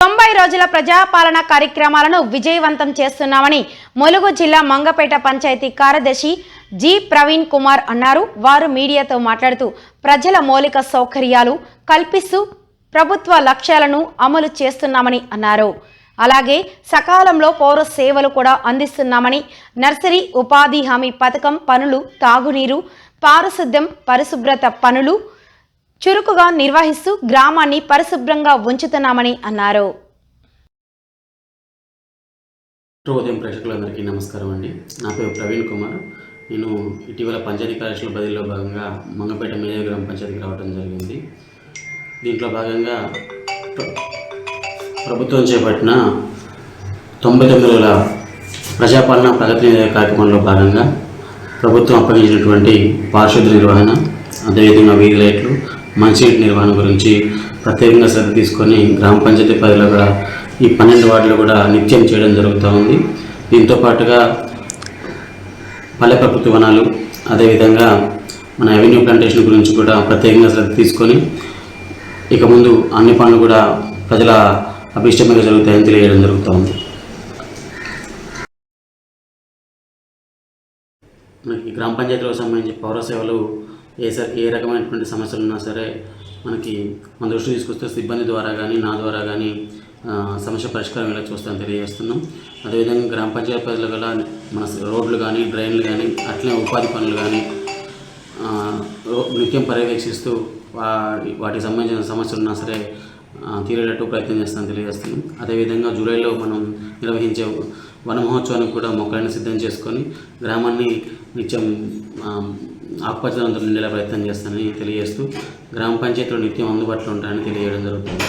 90 రోజుల ప్రజాపాలన కార్యక్రమాలను విజయవంతం చేస్తున్నామని ములుగు జిల్లా మంగపేట పంచాయతీ కార్యదర్శి జి ప్రవీణ్ కుమార్ అన్నారు. వారు మీడియాతో మాట్లాడుతూ ప్రజల మౌలిక సౌకర్యాలు కల్పిస్తూ ప్రభుత్వ లక్ష్యాలను అమలు చేస్తున్నామని అన్నారు. అలాగే సకాలంలో పౌర సేవలు కూడా అందిస్తున్నామని, నర్సరీ ఉపాధి హామీ పథకం పనులు, తాగునీరు, పారిశుద్ధ్యం, పరిశుభ్రత పనులు చురుకుగా నిర్వహిస్తూ గ్రామాన్ని పరిశుభ్రంగా ఉంచుతున్నామని అన్నారు. ఉదయం ప్రేక్షకులందరికీ నమస్కారం అండి. నా పేరు ప్రవీణ్ కుమార్. నేను ఇటీవల పంచాయతీ కార్యదర్శుల బదిలీలో భాగంగా మంగపేట మేజర్ గ్రామ పంచాయతీకి రావడం జరిగింది. దీంట్లో భాగంగా ప్రభుత్వం చేపట్టిన 99 రోజుల ప్రజాపాలన ప్రగతి కార్యక్రమంలో భాగంగా ప్రభుత్వం అప్పగించినటువంటి పారిశుద్ధ్య నిర్వహణ, అదేవిధంగా వీధి లైట్లు, మంచినీటి నిర్వహణ గురించి ప్రత్యేకంగా శ్రద్ధ తీసుకొని గ్రామ పంచాయతీ పరిధిలో కూడా ఈ 12 వార్డులు కూడా నిత్యం చేయడం జరుగుతూ ఉంది. దీంతో పాటుగా పల్లె ప్రకృతి వనాలు, అదేవిధంగా మన అవెన్యూ ప్లాంటేషన్ గురించి కూడా ప్రత్యేకంగా శ్రద్ధ తీసుకొని ఇక ముందు అన్ని పనులు కూడా ప్రజల అభిష్టంగా జరుగుతాయని తెలియజేయడం జరుగుతూ ఉంది. మనకి గ్రామ పంచాయతీలకు సంబంధించి పౌర సేవలు ఏ రకమైనటువంటి సమస్యలు ఉన్నా సరే మనకి మన దృష్టి తీసుకొస్తే సిబ్బంది ద్వారా కానీ నా ద్వారా కానీ సమస్య పరిష్కారం ఎలా చూస్తామని తెలియజేస్తున్నాం. అదేవిధంగా గ్రామ పంచాయతీ పరిధిలో గల మన రోడ్లు కానీ, డ్రైన్లు కానీ, అట్లనే ఉపాధి పనులు కానీ నిత్యం పర్యవేక్షిస్తూ వాటికి సంబంధించిన సమస్యలు ఉన్నా సరే తీరేటట్టు ప్రయత్నం చేస్తామని తెలియజేస్తున్నాం. అదేవిధంగా జూలైలో మనం నిర్వహించే వన మహోత్సవానికి కూడా మొక్కలను సిద్ధం చేసుకొని గ్రామాన్ని నిత్యం ఆకుపచ్చదనంతో నిండేలా ప్రయత్నం చేస్తానని తెలియజేస్తూ గ్రామ పంచాయతీలో నిత్యం అందుబాటులో ఉంటాయని తెలియజేయడం జరుగుతుంది.